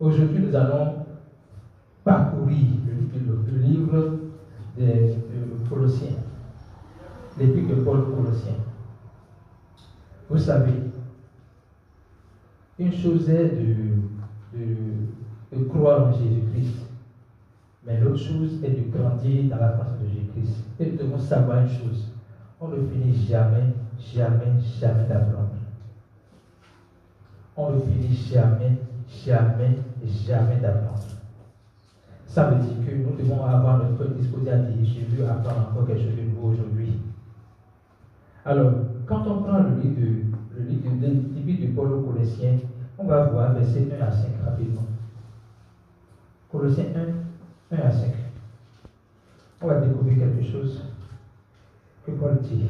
Aujourd'hui, nous allons parcourir le livre des Colossiens, l'épître de Paul aux Colossiens. Vous savez, une chose est de croire en Jésus-Christ, mais l'autre chose est de grandir dans la connaissance de Jésus-Christ. Et nous devons savoir une chose, on ne finit jamais d'apprendre. On ne finit jamais d'apprendre. Ça veut dire que nous devons avoir notre disposition à dire, je veux apprendre encore quelque chose de nouveau aujourd'hui. Alors, quand on prend le livre de Paul aux Colossiens, on va voir versets 1 à 5 rapidement. Colossiens 1 à 5. On va découvrir quelque chose que Paul dit.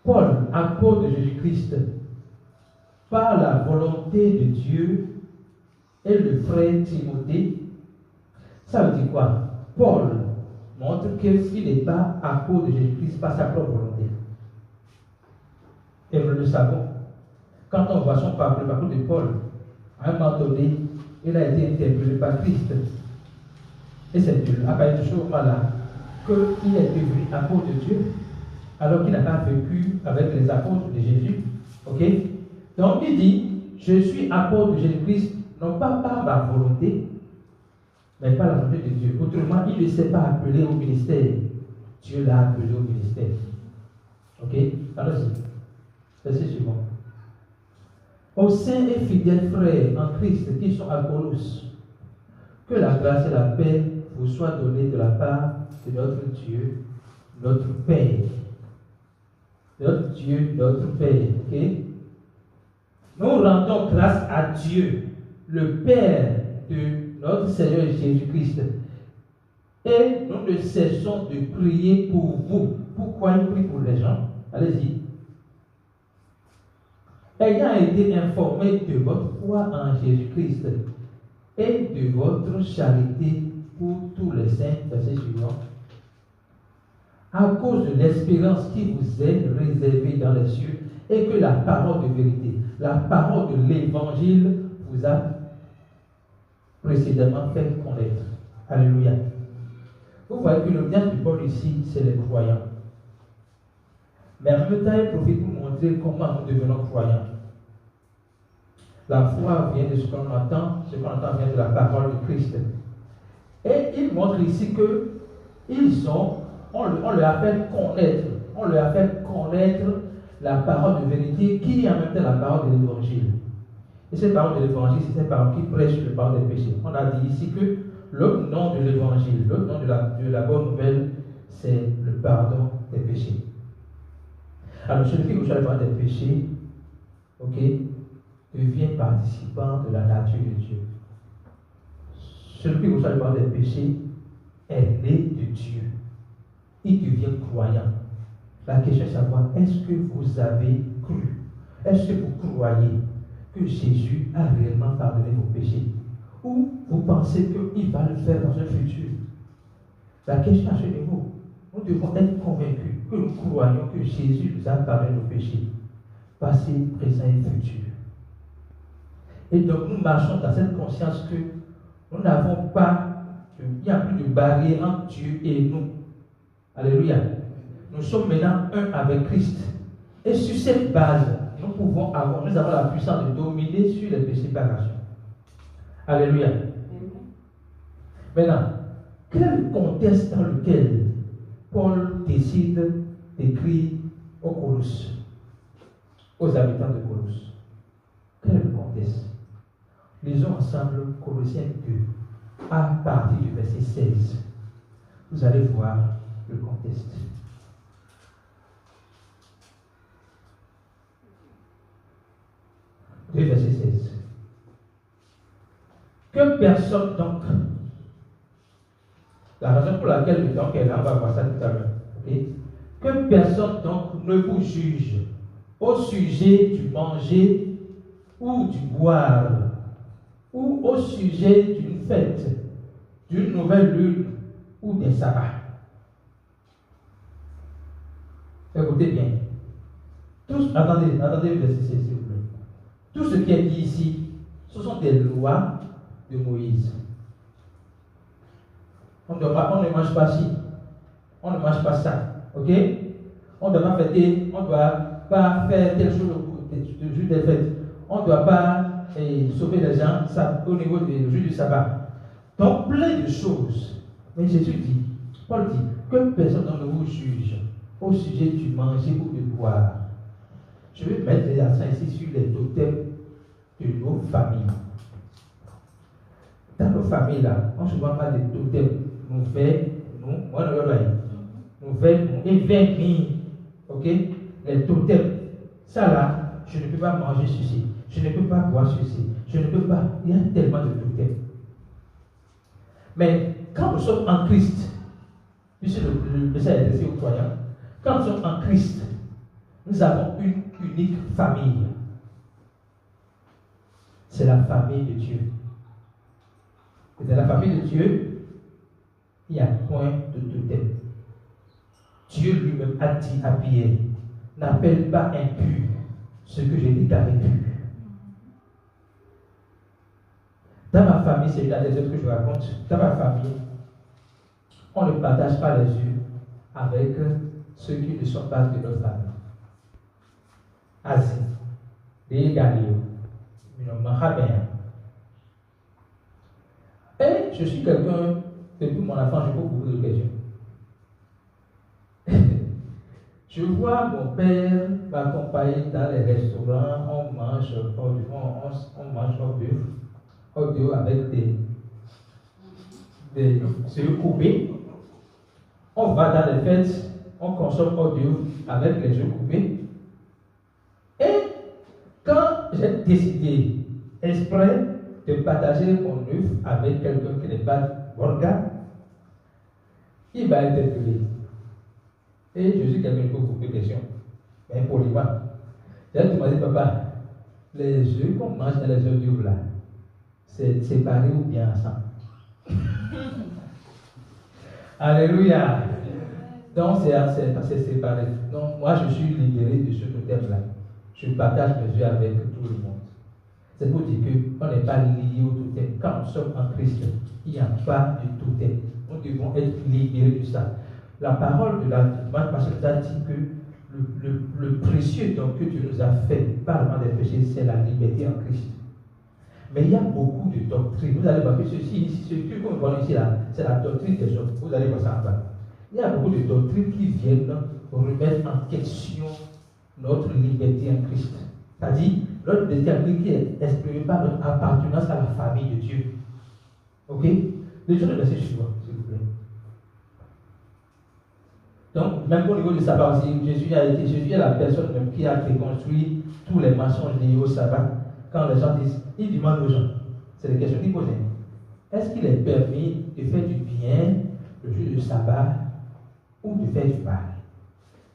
Paul, apôtre de Jésus-Christ, par la volonté de Dieu, et le frère Timothée, ça veut dire quoi? Paul montre qu'il n'est pas apôtre de Jésus-Christ par sa propre volonté. Et nous le savons. Quand on voit son parcours, le parcours de Paul, à un moment donné, il a été interpellé par Christ. Et c'est à partir de ce moment-là qu'il est devenu apôtre de Dieu, alors qu'il n'a pas vécu avec les apôtres de Jésus. Ok? Donc il dit, je suis apôtre de Jésus-Christ, non pas par ma volonté, mais par la volonté de Dieu. Autrement, il ne s'est pas appelé au ministère. Dieu l'a appelé au ministère. Ok? Allons-y. Verset suivant. Aux saints et fidèles frères en Christ qui sont à Colosse, que la grâce et la paix vous soient données de la part de notre Dieu, notre Père. Notre Dieu, notre Père. Ok? Nous rendons grâce à Dieu, le Père de notre Seigneur Jésus-Christ. Et nous ne cessons de prier pour vous. Pourquoi il prie pour les gens? Allez-y. Ayant été informé de votre foi en Jésus-Christ et de votre charité pour tous les saints, verset suivant, à cause de l'espérance qui vous est réservée dans les cieux, et que la parole de vérité, la parole de l'évangile vous a précédemment fait connaître. Alléluia. Vous voyez que le message de Paul ici, c'est les croyants. Mais en même temps, il profite pour montrer comment nous devenons croyants. La foi vient de ce qu'on entend vient de la parole de Christ. Et il montre ici que on leur a fait connaître la parole de vérité qui est en même temps la parole de l'évangile. Et cette parole de l'évangile, c'est cette parole qui prêche le pardon des péchés. On a dit ici que l'autre nom de l'évangile, l'autre nom de la bonne nouvelle, c'est le pardon des péchés. Alors, celui qui reçoit le pardon des péchés, ok, devient participant de la nature de Dieu. Celui qui reçoit le pardon des péchés est né de Dieu. Il devient croyant. La question est de savoir, est-ce que vous avez cru? Est-ce que vous croyez que Jésus a réellement pardonné vos péchés? Ou vous pensez qu'il va le faire dans un futur? La question à ce niveau, nous devons être convaincus que nous croyons que Jésus nous a pardonné nos péchés, passé, présent et futur. Et donc nous marchons dans cette conscience que nous n'avons pas, il n'y a plus de barrière entre Dieu et nous. Alléluia. Nous sommes maintenant un avec Christ. Et sur cette base, nous avons la puissance de dominer sur les péchés par action. Alléluia. Maintenant, quel contexte dans lequel Paul décide d'écrire aux Colosses, aux habitants de Colosse? Quel contexte? Lisons ensemble Colossiens 2, à partir du verset 16. Vous allez voir le contexte. Verset 16. Que personne donc, la raison pour laquelle donc elle on va voir ça tout à l'heure, okay? Que personne donc ne vous juge au sujet du manger ou du boire, ou au sujet d'une fête, d'une nouvelle lune ou des sabbats. Écoutez bien. Tous, attendez le verset 16, s'il vous plaît. tout ce qui est dit ici, ce sont des lois de Moïse. On ne mange pas ci, on ne mange pas ça, ok? On ne doit pas fêter, on ne doit pas faire telle chose le jour des fêtes. On ne doit pas sauver les gens au niveau du jour du sabbat. Donc, plein de choses. Mais Jésus dit, Paul dit, que personne ne vous juge au sujet du manger ou du boire. Je vais mettre les accents ici sur les totems de nos familles. Dans nos familles, là, on ne souvent pas des totems. Nous faisons, ok? Les totems. Ça là, je ne peux pas manger ceci, je ne peux pas boire ceci, je ne peux pas. Il y a tellement de totems. Mais quand nous sommes en Christ, puisque le message est adressé aux croyants, quand nous sommes en Christ, nous avons une unique famille. C'est la famille de Dieu. Et dans la famille de Dieu, il n'y a point de totem. Dieu lui-même a dit à Pierre, n'appelle pas impur ce que j'ai déclaré pur. Dans ma famille, c'est une anecdote que je raconte. Dans ma famille, on ne partage pas les yeux avec ceux qui ne sont pas de notre famille. Asie, les Galilées, et je suis quelqu'un, depuis mon enfant, je pose beaucoup de questions. Je vois mon père m'accompagner dans les restaurants, on mange hors d'œuvre avec des œufs coupés. On va dans les fêtes, on consomme hors d'œuvre avec les œufs coupés. Et quand j'ai décidé exprès de partager mon œuf avec quelqu'un qui n'est pas organe, il m'a interpellé. Et je suis quelqu'un qui pose beaucoup de questions. Mais poliment. Là, tu m'as dit, papa, les œufs qu'on mange dans les œufs d'œuf là, c'est séparé ou bien ensemble? Alléluia. Donc, c'est séparé. Donc, moi, je suis libéré de ce totem-là. Je partage mes œufs avec tout le monde. C'est pour dire qu'on n'est pas lié au totem. Quand nous sommes en Christ, il n'y a pas de totem. Nous devons être libérés de ça. La parole de la pasteur nous a dit que le précieux don que Dieu nous a fait par le des péchés, c'est la liberté en Christ. Mais il y a beaucoup de doctrines. Vous allez voir que ce que nous voyons ici, c'est la doctrine des hommes. Vous allez voir ça en bas. Il y a beaucoup de doctrines qui viennent remettre en question notre liberté en Christ. C'est-à-dire, notre liberté en Christ qui est exprimée par notre appartenance à la famille de Dieu. Ok? Les gens le verset suivant, s'il vous plaît. Donc, même au niveau du sabbat aussi, Jésus est la personne même qui a déconstruit tous les mensonges liés au sabbat. Quand les gens disent, il demande aux gens, c'est les questions qu'ils posent. Est-ce qu'il est permis de faire du bien le jour du sabbat ou de faire du mal?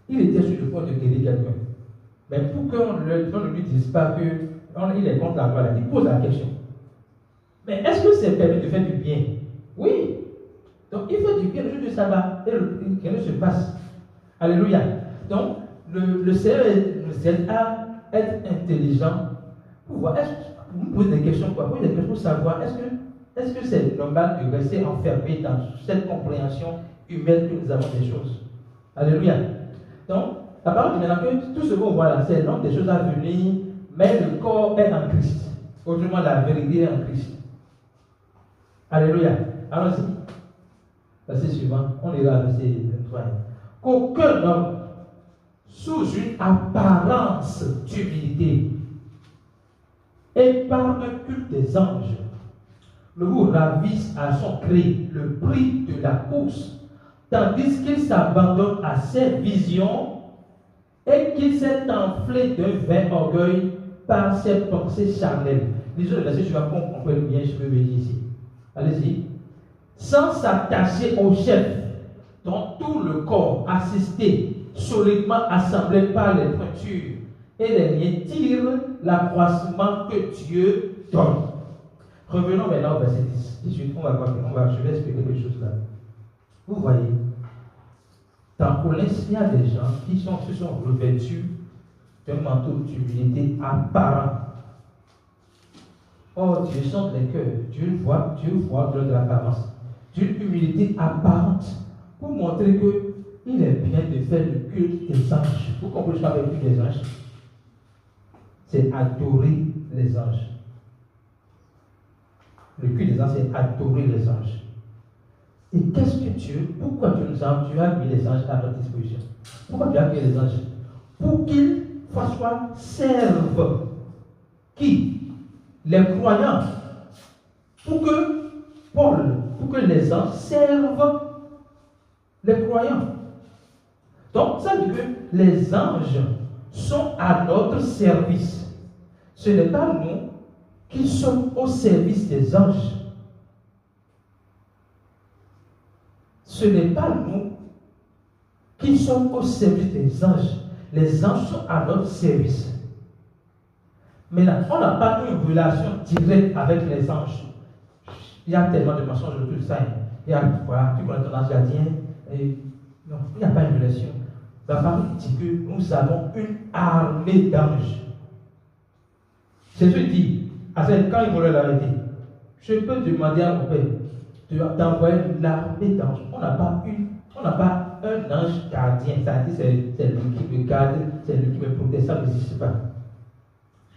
Il était sur le point de guérir quelqu'un. Mais pour qu'on ne lui dise pas qu'il est contre la loi, il pose la question. Mais est-ce que c'est permis de faire du bien? Oui. Donc il fait du bien le jour du sabbat et rien ne se passe. Alléluia. Donc le Seigneur nous aide à être intelligent pour voir. Vous me posez des questions pour poser des questions pour savoir est-ce que c'est normal de rester enfermé dans cette compréhension humaine que nous avons des choses. Alléluia. Donc la parole dit maintenant que tout ce qu'on voit là, c'est l'homme des choses à venir, mais le corps est en Christ. Autrement, la vérité est en Christ. Alléluia. Allons-y. Verset suivant, on ira à verset 23. Qu'aucun homme, sous une apparence d'humilité et par un culte des anges, ne vous ravisse à son gré le prix de la course, tandis qu'il s'abandonne à ses visions et qu'il s'est enflé d'un vain orgueil par ses pensées charnelles. Lisons le verset suivant qu'on comprenne bien ce que je veux dire ici. Allez-y. Sans s'attacher au chef, dont tout le corps assisté, solidement assemblé par les pointures et les liens, tire l'accroissement que Dieu donne. Revenons maintenant au verset 10. 18, je vais expliquer quelque chose là. Vous voyez, dans Colosse, il y a des gens qui se sont revêtus d'un manteau d'humilité apparent. Or, Dieu sonde les cœurs. Dieu voit de l'apparence. D'une humilité apparente pour montrer qu'il est bien de faire le culte des anges. Vous comprenez ce qu'avec le culte des anges? C'est adorer les anges. Le culte des anges, c'est adorer les anges. Et qu'est-ce que pourquoi tu as mis les anges à notre disposition? Pourquoi tu as mis les anges? Pour qu'ils, François, servent qui? Les croyants. Pour que les anges servent les croyants. Donc, ça veut dire que les anges sont à notre service. Ce n'est pas nous qui sommes au service des anges. Ce n'est pas nous qui sommes au service des anges. Les anges sont à notre service. Maintenant, on n'a pas une relation directe avec les anges. Il y a tellement de mensonges de tout ça. Il y a, voilà, tu connais ton ange gardien. Non, il n'y a pas une relation. La parole dit que nous avons une armée d'anges. Jésus dit, quand il voulait l'arrêter, je peux demander à mon Père d'envoyer l'armée d'anges. On n'a pas un ange gardien. Ça dit c'est lui qui me garde, c'est lui qui me protège. Ça n'existe pas.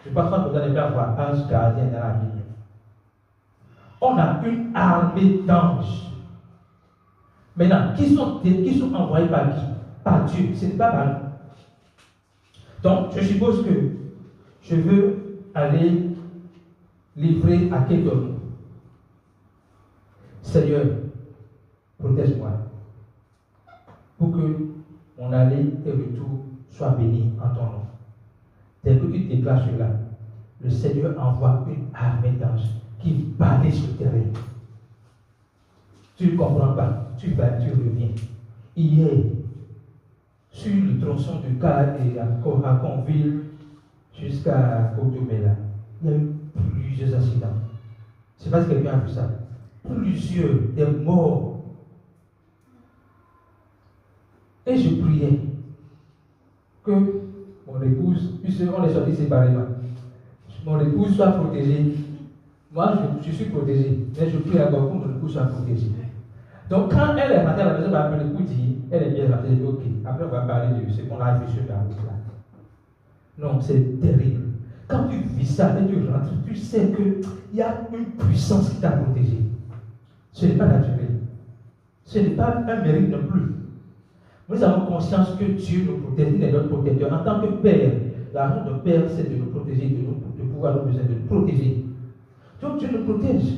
Je pense pas que vous n'allez pas avoir un ange gardien dans la Bible. On a une armée d'anges. Maintenant, qui sont envoyés par qui? Par Dieu. Ce n'est pas par nous. Donc, je suppose que je veux aller livrer à quelqu'un. Seigneur, protège-moi. Pour que mon aller et retour soient bénis en ton nom. Dès que tu déclares cela, le Seigneur envoie une armée d'anges qui balaye le terrain. Tu ne comprends pas, tu reviens. Hier, sur le tronçon de Cala et à Conville jusqu'à Côte-de-Mela, il y a eu plusieurs accidents. Je ne sais pas si quelqu'un a vu ça. Plusieurs, des morts. Et je priais que mon épouse, puisqu'on est sortis séparément, mon épouse soit protégée. Moi, je suis protégé, mais je prie encore pour que mon épouse soit protégée. Donc, quand elle est rentrée à la maison, mon épouse dit, elle est bien rentrée, elle dit, ok, après on va parler de ce qu'on a vu sur la route là. Non, c'est terrible. Quand tu vis ça et tu rentres, tu sais qu'il y a une puissance qui t'a protégé. Ce n'est pas naturel. Ce n'est pas un mérite non plus. Nous avons conscience que Dieu nous protège, il est notre protecteur. En tant que Père, la raison de Père, c'est de nous protéger, de pouvoir nous besoin de nous protéger. Donc Dieu nous protège.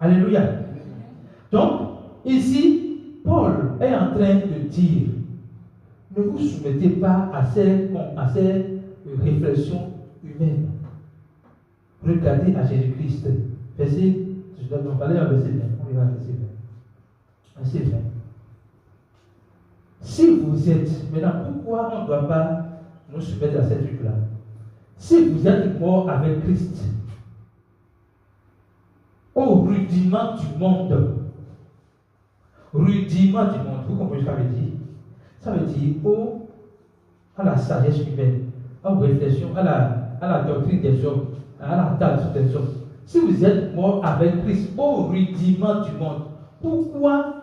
Alléluia. Donc, ici, Paul est en train de dire, ne vous soumettez pas à ces réflexions humaines. Regardez à Jésus-Christ. Verset, je dois vous parler à verset 20. On ira à verset 20. Verset 20. Si vous êtes, maintenant, pourquoi on ne doit pas nous soumettre à ces trucs-là? Si vous êtes mort avec Christ, au rudiment du monde, vous comprenez ce que ça veut dire? Ça veut dire à la sagesse humaine, aux réflexions, à la doctrine des hommes, à la tradition des hommes. Si vous êtes mort avec Christ, au rudiment du monde, pourquoi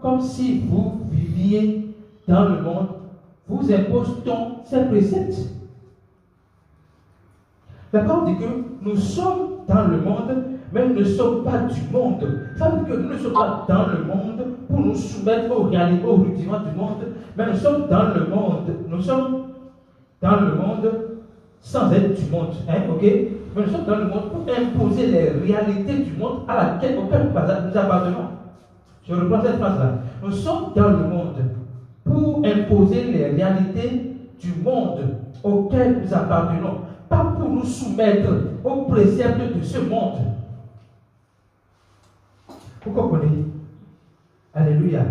comme si vous viviez dans le monde, vous impose-t-on ces préceptes? La parole dit que nous sommes dans le monde, mais nous ne sommes pas du monde. Ça veut dire que nous ne sommes pas dans le monde pour nous soumettre aux réalités, aux rudiments du monde, mais nous sommes dans le monde. Nous sommes dans le monde sans être du monde. Ok? Mais nous sommes dans le monde pour imposer les réalités du monde auquel nous appartenons. Je reprends cette phrase-là. Nous sommes dans le monde pour imposer les réalités du monde auquel nous appartenons, pas pour nous soumettre aux préceptes de ce monde. Vous comprenez? Alléluia.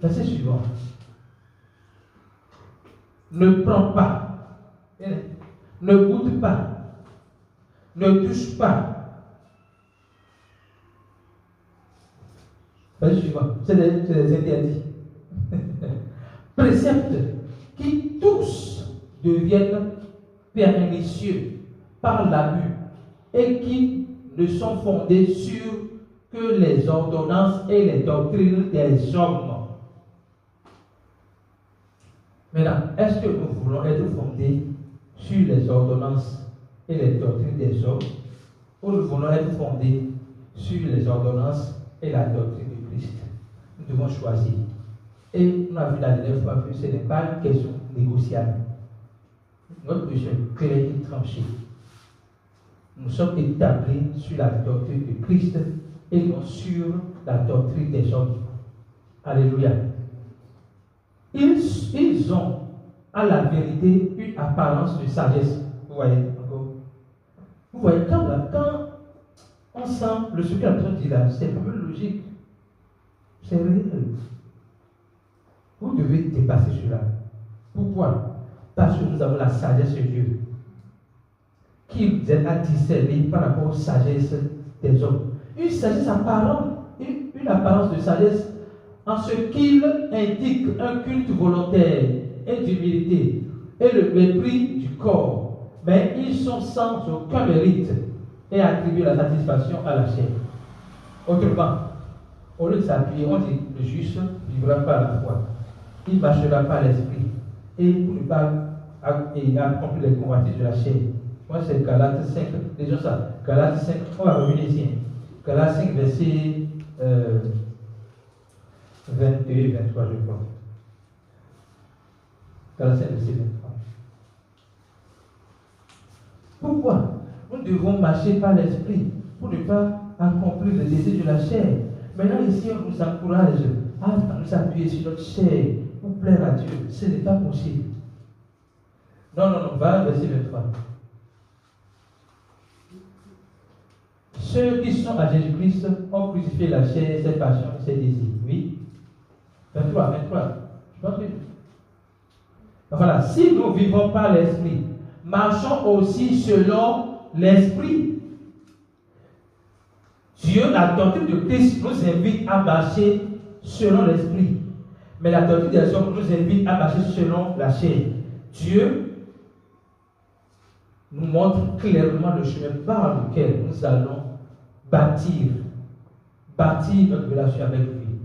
Verset suivant. Ne prends pas, ne goûte pas, ne touche pas. Verset suivant. C'est les interdits. Préceptes qui tous deviennent pernicieux par l'abus et qui ne sont fondés sur que les ordonnances et les doctrines des hommes. Maintenant, est-ce que nous voulons être fondés sur les ordonnances et les doctrines des hommes, ou nous voulons être fondés sur les ordonnances et la doctrine de Christ? Nous devons choisir. Et on a vu la dernière fois que ce n'est pas une question négociable. Notre position est claire et tranchée. Nous sommes établis sur la doctrine de Christ et non sur la doctrine des hommes. Alléluia. Ils ont à la vérité une apparence de sagesse. Vous voyez encore? Vous voyez, quand on sent le ce que la personne dit là, c'est un peu logique. C'est réel. Vous devez dépasser cela. Pourquoi? Parce que nous avons la sagesse de Dieu qui nous aide à discerner par rapport aux sagesses des hommes. Une sagesse apparente, une apparence de sagesse en ce qu'il indique un culte volontaire et d'humilité et le mépris du corps, mais ils sont sans aucun mérite et attribuent la satisfaction à la chair. Autrement, au lieu de s'appuyer, on dit le juste vivra par la foi, il marchera par l'esprit et pour ne pas accomplir les convoitises de la chair. Moi, c'est Galates 5, déjà ça. Galates 5, on va revenir ici. Galates 5, verset 22 et 23, je crois. Galates 5, verset 23. Pourquoi? Nous devons marcher par l'esprit pour ne pas accomplir le désir de la chair. Maintenant, ici, on nous encourage à nous appuyer sur notre chair pour plaire à Dieu. Ce n'est pas possible. Non, va verset 23. Ceux qui sont à Jésus-Christ ont crucifié la chair, ses passions, ses désirs. Oui. 23. Je pense que. Voilà. Si nous vivons par l'esprit, marchons aussi selon l'esprit. Dieu, la doctrine de Christ nous invite à marcher selon l'esprit. Mais la doctrine des hommes nous invite à marcher selon la chair. Dieu nous montre clairement le chemin par lequel nous allons bâtir notre relation avec lui.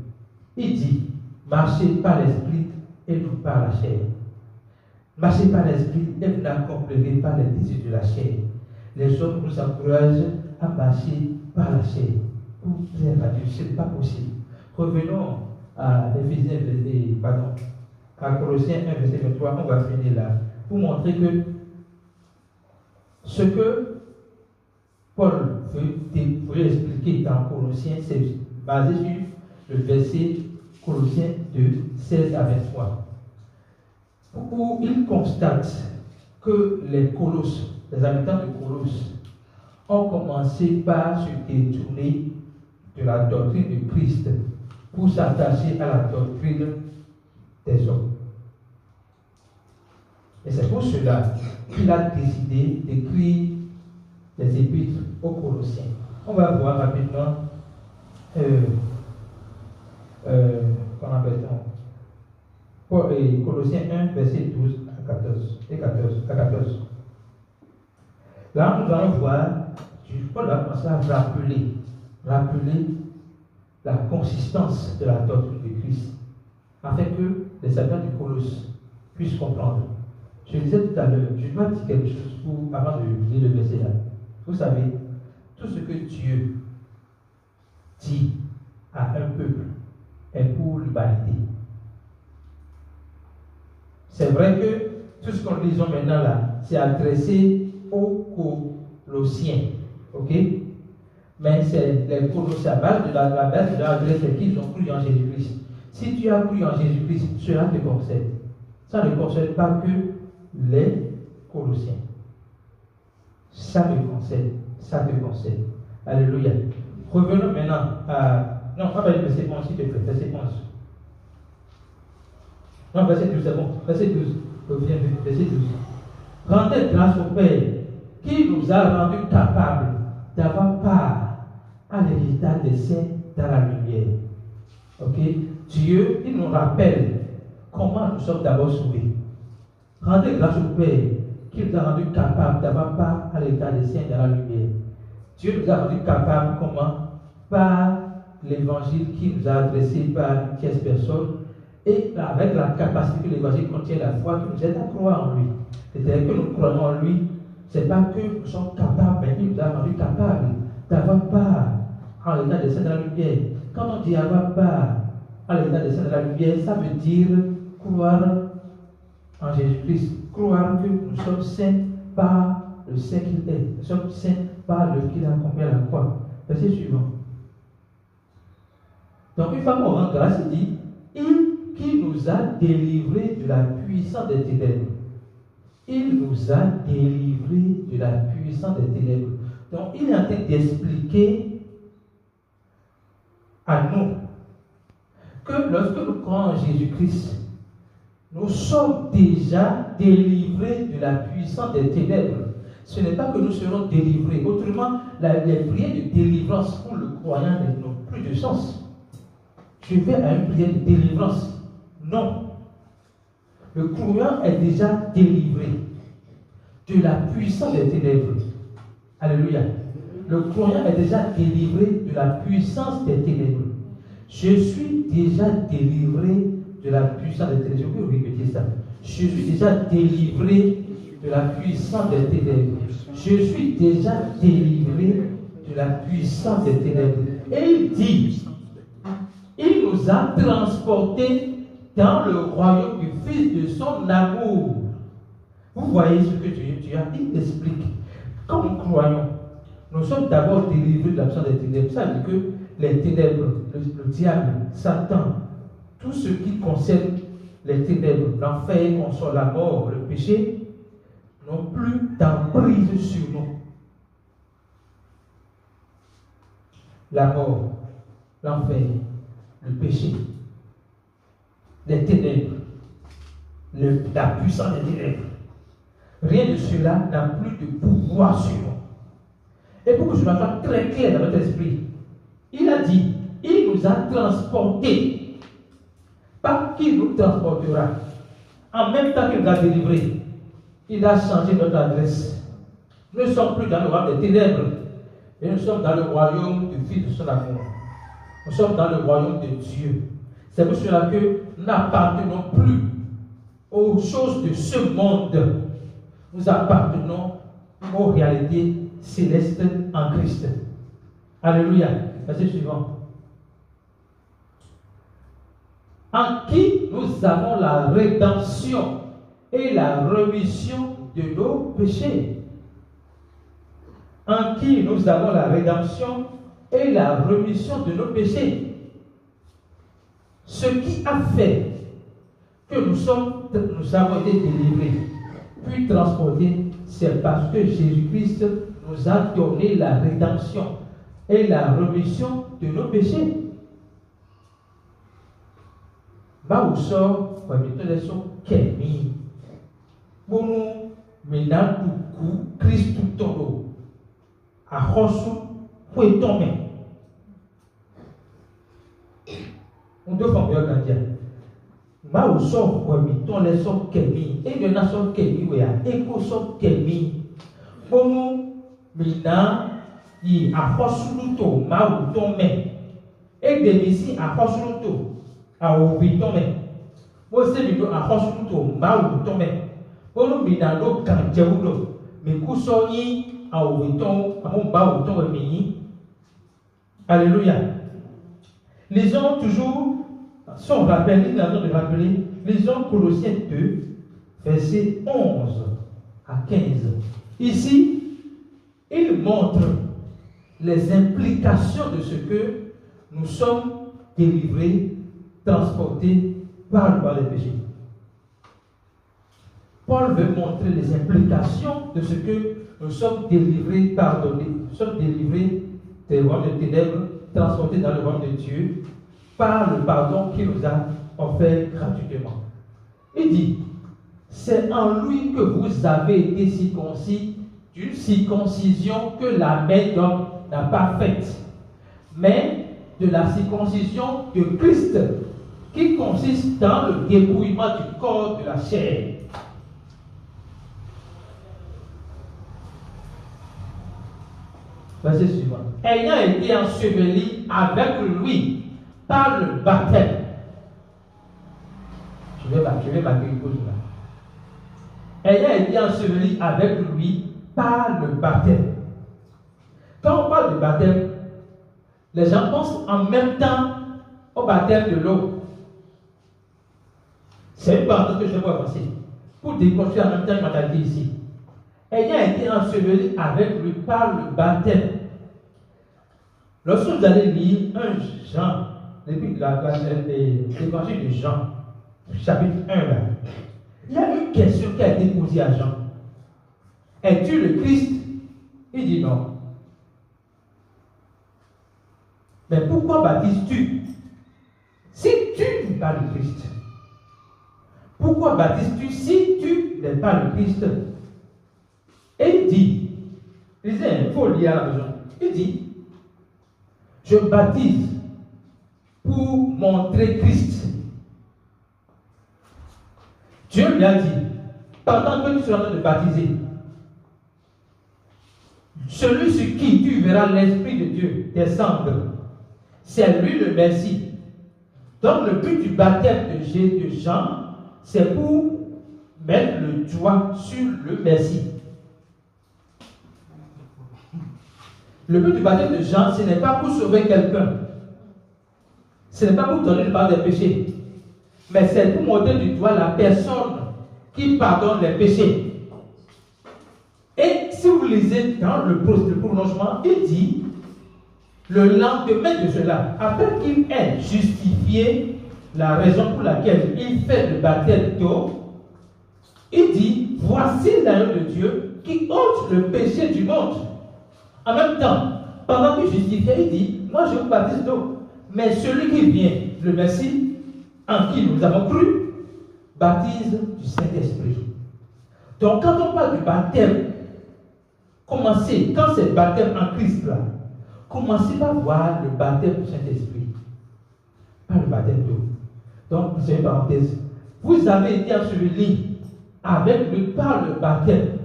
Il dit, marchez par l'esprit et non par la chair. Marchez par l'esprit et vous n'accomplirez pas les désirs de la chair. Les hommes nous encouragent à marcher par la chair. Pour plaire à Dieu, ce n'est pas possible. Revenons à à Colossiens 1, verset 23, on va finir là, pour montrer que ce que Paul veut expliquer dans Colossiens, c'est basé sur le verset Colossiens 2, 16 à 23, où il constate que les Colosses, les habitants de Colosse, ont commencé par se détourner de la doctrine de Christ pour s'attacher à la doctrine des hommes. Et c'est pour cela qu'il a décidé d'écrire les épîtres aux Colossiens. On va voir rapidement qu'on appelle Colossiens 1, verset 12 à 14. Là, nous allons voir, Paul va commencer à rappeler la consistance de la doctrine de Christ, afin que les habitants du Colosse puissent comprendre. Je disais tout à l'heure, je dois dire quelque chose avant de lire le verset là. Vous savez, tout ce que Dieu dit à un peuple est pour l'humanité. C'est vrai que tout ce qu'on lit maintenant là, c'est adressé aux Colossiens. Ok? Mais c'est les Colossiens, la base de l'adresse, c'est qu'ils ont cru en Jésus-Christ. Si tu as cru en Jésus-Christ, cela te concerne. Ça ne concerne pas que les Colossiens. Ça te concerne. Alléluia. Revenons maintenant à. Non, on va aller verset 11, s'il te plaît. Verset 11. Non, verset 12, c'est bon. Verset 12. Reviens, verset 12. Rendez grâce au Père qui nous a rendus capables d'avoir part à l'héritage des saints dans la lumière. Ok? Dieu, il nous rappelle comment nous sommes d'abord sauvés. Rendez grâce au Père qui nous a rendus capables d'avoir part à l'état des saints dans la lumière. Dieu nous a rendus capables comment? Par l'évangile qui nous a adressé par une tierce personne et avec la capacité que l'évangile contient, la foi qui nous aide à croire en lui. C'est-à-dire que nous croyons en lui, ce n'est pas que nous sommes capables, mais il nous a rendus capables d'avoir part à l'état des saints dans la lumière. Quand on dit avoir part à l'état des saints dans la lumière, ça veut dire croire en Jésus-Christ, croire que nous sommes saints par le saint qu'il est, nous sommes saints par le qu'il a accompli à la croix. Verset suivant. Donc une fois qu'on rend grâce, il dit, il qui nous a délivrés de la puissance des ténèbres. Il nous a délivrés de la puissance des ténèbres. Donc il est en train d'expliquer à nous que lorsque nous croyons en Jésus-Christ, nous sommes déjà délivrés de la puissance des ténèbres. Ce n'est pas que nous serons délivrés. Autrement, les prières de délivrance pour le croyant n'ont plus de sens. Je vais à une prière de délivrance. Non. Le croyant est déjà délivré de la puissance des ténèbres. Alléluia. Le croyant est déjà délivré de la puissance des ténèbres. Je suis déjà délivré de la puissance des ténèbres. Je peux répéter ça. Je suis déjà délivré de la puissance des ténèbres. Je suis déjà délivré de la puissance des ténèbres. Et il dit, il nous a transportés dans le royaume du Fils de son amour. Vous voyez ce que tu as, il t'explique. Quand nous croyons, nous sommes d'abord délivrés de la puissance des ténèbres. Ça veut dire que les ténèbres, le diable, Satan, tout ce qui concerne les ténèbres, l'enfer, la mort, le péché, n'ont plus d'emprise sur nous. La mort, l'enfer, le péché, les ténèbres, la puissance des ténèbres. Rien de cela n'a plus de pouvoir sur nous. Et pour que je sois très clair dans votre esprit, il a dit, il nous a transportés. Pas qu'il nous transportera. En même temps qu'il nous a délivrés, il a changé notre adresse. Nous ne sommes plus dans le royaume des ténèbres, mais nous sommes dans le royaume du Fils de son amour. Nous sommes dans le royaume de Dieu. C'est pour cela que nous n'appartenons plus aux choses de ce monde. Nous appartenons aux réalités célestes en Christ. Alléluia. Verset suivant. En qui nous avons la rédemption et la rémission de nos péchés. En qui nous avons la rédemption et la rémission de nos péchés. Ce qui a fait que nous avons été délivrés, puis transportés, c'est parce que Jésus-Christ nous a donné la rédemption et la rémission de nos péchés. Baousso, Kemi, Boumou, Menakoukou, Christ Toro, Achosu, Fouetome. On doit faire mieux quand dire. Baousso, Fouemiton, les sons Kemi, et de nation Kemi, et Koso Kemi, Boumou, Mena, y Achosuto, Maoutome, et des ici Achosuto. A obitome, você me deu a rocha do mal tome, quando me dá do canjeudo, me cusoni a obitom, a mon bau tome mini. Alléluia. Lisons toujours, son rappel, il a de rappeler, lisons Colossiens 2, versets 11 à 15. Ici, il montre les implications de ce que nous sommes délivrés, transportés par le bas des péchés. Paul veut montrer les implications de ce que nous sommes délivrés, pardonnés, nous sommes délivrés des royaumes de ténèbres, transportés dans le royaume de Dieu, par le pardon qu'il nous a offert gratuitement. Il dit, c'est en lui que vous avez été circoncis d'une circoncision que la main d'homme n'a pas faite, mais de la circoncision de Christ, qui consiste dans le dépouillement du corps de la chair. Verset suivant. Ayant été enseveli avec lui par le baptême. Je vais marquer une chose là. Ayant été enseveli avec lui par le baptême. Quand on parle de baptême, les gens pensent en même temps au baptême de l'eau. C'est une parenthèse que je vais vous avancer. Pour déconstruire en même temps une mentalité ici. Ayant été enseveli avec lui par le baptême. Lorsque vous allez lire un Jean, l'évangile de Jean, chapitre 1 là, il y a une question qui a été posée à Jean. Es-tu le Christ? Il dit non. Mais pourquoi baptises-tu si tu n'es pas le Christ? Pourquoi baptises-tu si tu n'es pas le Christ? Et il dit, lisez, il faut lire à la maison. Il dit, je baptise pour montrer Christ. Dieu lui a dit, pendant que tu seras en train de baptiser, celui sur qui tu verras l'Esprit de Dieu descendre, c'est lui le Messie. Donc le but du baptême de Jean, c'est pour mettre le doigt sur le Messie. Le but du baptême de Jean, ce n'est pas pour sauver quelqu'un. Ce n'est pas pour donner le pardon des péchés. Mais c'est pour montrer du doigt la personne qui pardonne les péchés. Et si vous lisez dans le prolongement, il dit, le lendemain de cela, après qu'il ait justifié la raison pour laquelle il fait le baptême d'eau, il dit, voici l'agneau de Dieu qui ôte le péché du monde. En même temps, pendant qu'il justifiait, il dit, moi je vous baptise d'eau, mais celui qui vient, le Messie, en qui nous avons cru, baptise du Saint-Esprit. Donc quand on parle du baptême, commencez, quand c'est le baptême en Christ là, commencez par voir le baptême du Saint-Esprit, pas le baptême d'eau. Donc, c'est une parenthèse. Vous avez été enseveli avec lui par le baptême.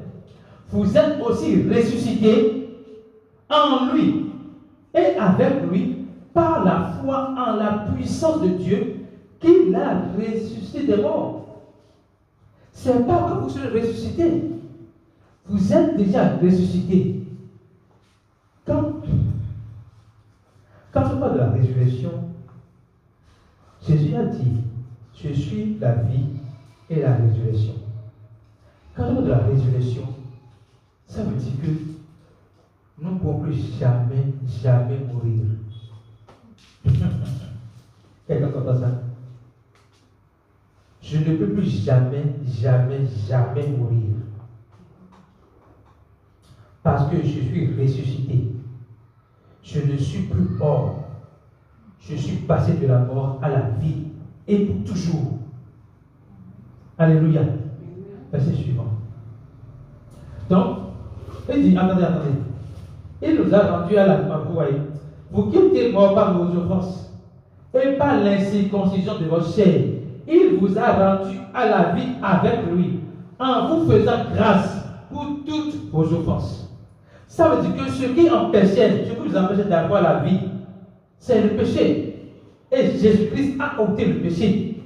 Vous êtes aussi ressuscité en lui et avec lui par la foi en la puissance de Dieu qui l'a ressuscité des morts. C'est pas que vous serez ressuscité. Vous êtes déjà ressuscité. Quand on parle de la résurrection, Jésus a dit, je suis la vie et la résurrection. Quand on parle de la résurrection, ça veut dire que nous ne pouvons plus jamais mourir. Quelqu'un comprend ça? Je ne peux plus jamais mourir. Parce que je suis ressuscité. Je ne suis plus mort. Je suis passé de la mort à la vie et pour toujours. Alléluia. Verset suivant. Donc, il dit, attendez. Il nous a rendu à la mort. Vous voyez, vous qui êtes morts par vos offenses et par l'incirconcision de votre chair, il vous a rendu à la vie avec lui, en vous faisant grâce pour toutes vos offenses. Ça veut dire que ce qui vous empêchait d'avoir la vie, c'est le péché. Et Jésus-Christ a ôté le péché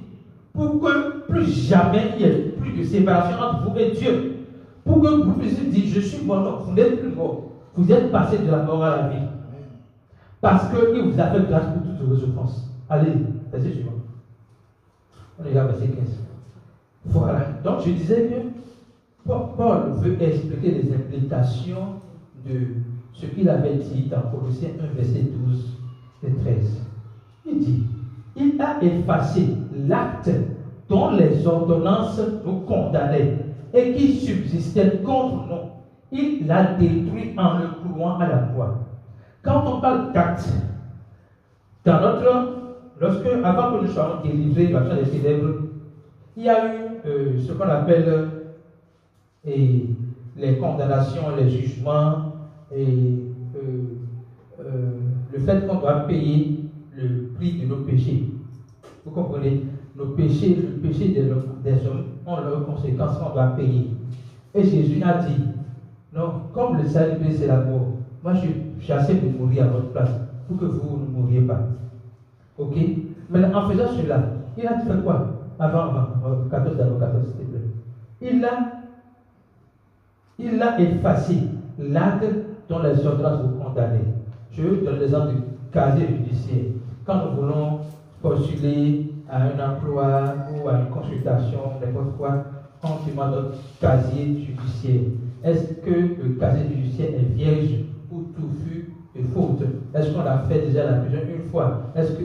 pour que plus jamais il n'y ait plus de séparation entre vous et Dieu. Pour que vous puissiez dire, je suis mort, non, vous n'êtes plus mort. Vous êtes passé de la mort à la vie. Parce qu'il vous a fait grâce pour toutes vos offenses. Allez, verset suivant. On est là, verset 15. Voilà. Donc je disais que Paul veut expliquer les implications de ce qu'il avait dit dans Colossiens 1, verset 12 et 13. Il dit, il a effacé l'acte dont les ordonnances nous condamnaient et qui subsistait contre nous. Il l'a détruit en le clouant à la croix. Quand on parle d'acte, dans avant que nous soyons délivrés par des ténèbres, il y a eu ce qu'on appelle les condamnations, les jugements, et le fait qu'on doit payer le prix de nos péchés. Vous comprenez? Nos péchés, le péché des hommes ont leurs conséquences qu'on doit payer. Et Jésus a dit, non, comme le salut c'est la mort, moi je j'accepte de mourir à votre place pour que vous ne mouriez pas. Ok? Mais en faisant cela, il a fait quoi? Avant 14, s'il te plaît. Il a effacé l'acte dont les ordonnances vous condamnent. Je vais vous donner l'exemple du casier judiciaire. Quand nous voulons postuler à un emploi ou à une consultation, n'importe quoi, on demande notre casier judiciaire. Est-ce que le casier judiciaire est vierge ou touffu de faute? Est-ce qu'on a fait déjà la prison une fois? Est-ce que?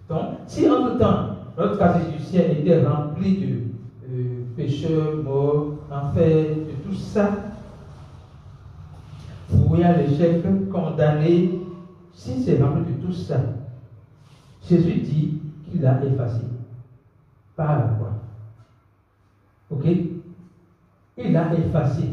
Donc, si entre-temps, notre casier judiciaire était rempli de pécheurs, morts, enfer, de tout ça, voué à l'échec, condamné, si c'est rempli de tout ça, Jésus dit qu'il a effacé par la croix. Ok? Il a effacé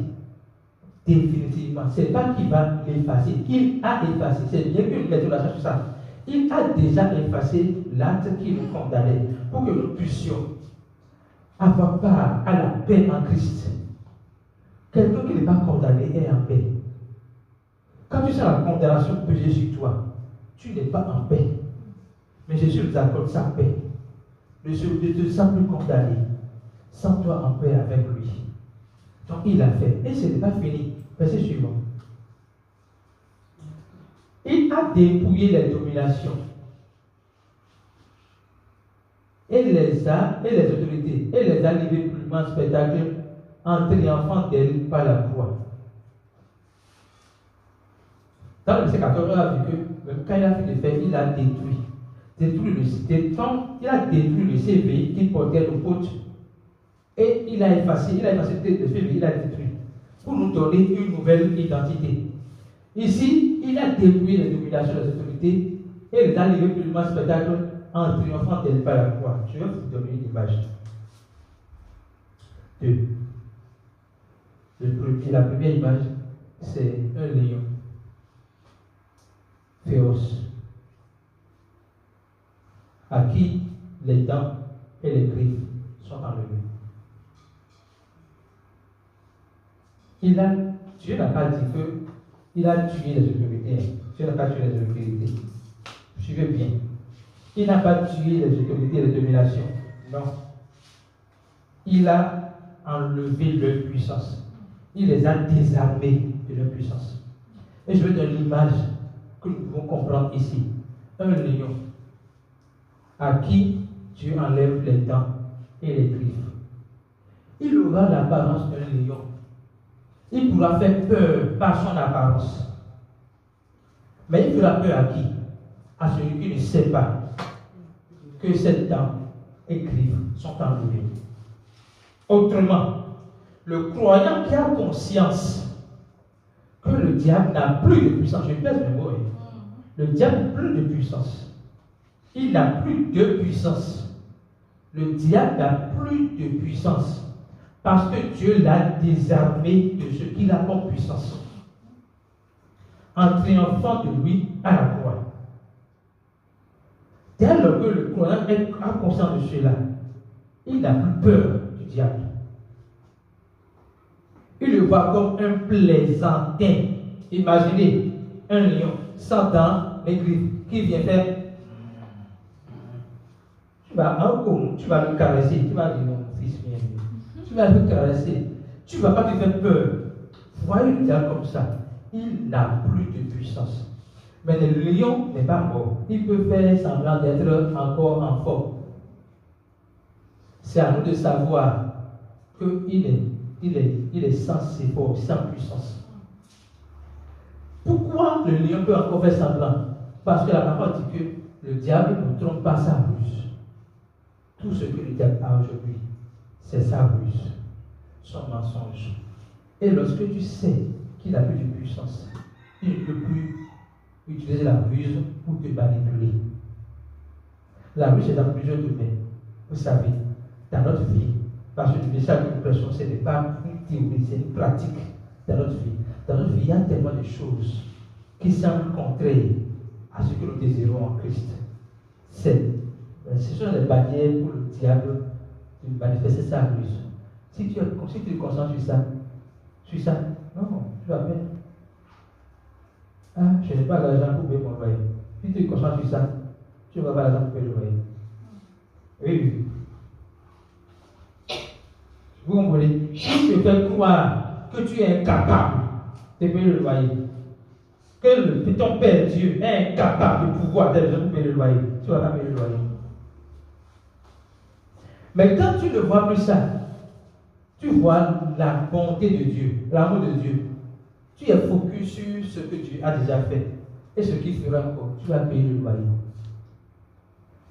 définitivement. C'est pas qu'il va l'effacer, il a effacé. C'est bien qu'une lecture sur ça. Il a déjà effacé l'acte qui nous condamnait pour que nous puissions avoir part à la paix en Christ. Quelqu'un qui n'est pas condamné est en paix. Quand tu sens la condamnation peser sur toi, tu n'es pas en paix. Mais Jésus nous accorde sa paix. Ne te sens plus condamné. Sens-toi en paix avec lui. Donc il a fait. Et ce n'est pas fini. Verset suivant. Il a dépouillé les dominations. Et les autorités. Et les a livrés publiquement en spectacle en triomphant d'elle par la croix. Dans le verset 14, on a vu que même quand il a fait de faire, il a détruit. Il a détruit le CV qu'il portait au potes. Et il a effacé le CV, il a détruit. Pour nous donner une nouvelle identité. Ici, il a dépouillé les dominations des autorités et les a livrés publiquement en spectacle en triomphant d'elle par la croix. Je vais vous donner une image. La première image, c'est un lion féroce à qui les dents et les griffes sont enlevées. Dieu n'a pas dit qu'il a tué les autorités. Dieu n'a pas tué les autorités. Suivez bien. Il n'a pas tué les autorités et les dominations. Non. Il a enlevé leur puissance. Il les a désarmés de leur puissance. Et je veux donner l'image que nous pouvons comprendre ici. Un lion à qui Dieu enlève les dents et les griffes. Il aura l'apparence d'un lion. Il pourra faire peur par son apparence. Mais il fera peur à qui? À celui qui ne sait pas que ces dents et griffes sont enlevées. Autrement, le croyant qui a conscience que le diable n'a plus de puissance, je pèse mes mots, le diable n'a plus de puissance. Il n'a plus de puissance. Le diable n'a plus de puissance. Parce que Dieu l'a désarmé de ce qu'il a comme puissance. En triomphant de lui à la croix. Dès lors que le croyant a conscience de cela, il n'a plus peur du diable. Il le voit comme un plaisantin. Imaginez un lion sans dents, mais griffes, qui vient faire. Tu vas le caresser, tu vas dire mon fils vient. Tu vas le caresser. Tu ne vas pas te faire peur. Voyez le diable comme ça. Il n'a plus de puissance. Mais le lion n'est pas mort. Il peut faire semblant d'être encore en forme. C'est à nous de savoir qu'il est sans effort, sans puissance. Pourquoi le lion peut encore faire semblant? Parce que la parole dit que le diable ne trompe pas sa ruse. Tout ce que le diable a aujourd'hui, c'est sa ruse, son mensonge. Et lorsque tu sais qu'il n'a plus de puissance, il ne peut plus utiliser la ruse pour te manipuler. La ruse est dans plusieurs domaines. Vous savez, dans notre vie, parce que le message que nous prêchons, ce n'est pas une théorie, c'est une pratique dans notre vie. Dans notre vie, il y a tellement de choses qui semblent contraires à ce que nous désirons en Christ. Ce sont les barrières pour le diable de manifester sa ruse. Si tu te concentres sur ça, non, tu vas perdre. Ah, je n'ai pas l'argent pour payer mon loyer. Puis tu te concentres sur ça, tu ne vas pas l'argent pour payer le loyer. Oui. Vous comprenez? Si tu fais croire que tu es incapable de payer le loyer, que ton Père Dieu est incapable de pouvoir payer le loyer, tu ne vas pas payer le loyer. Mais quand tu ne vois plus ça, tu vois la bonté de Dieu, l'amour de Dieu. Tu es focus sur ce que Dieu a déjà fait et ce qu'il fera encore. Tu vas payer le loyer.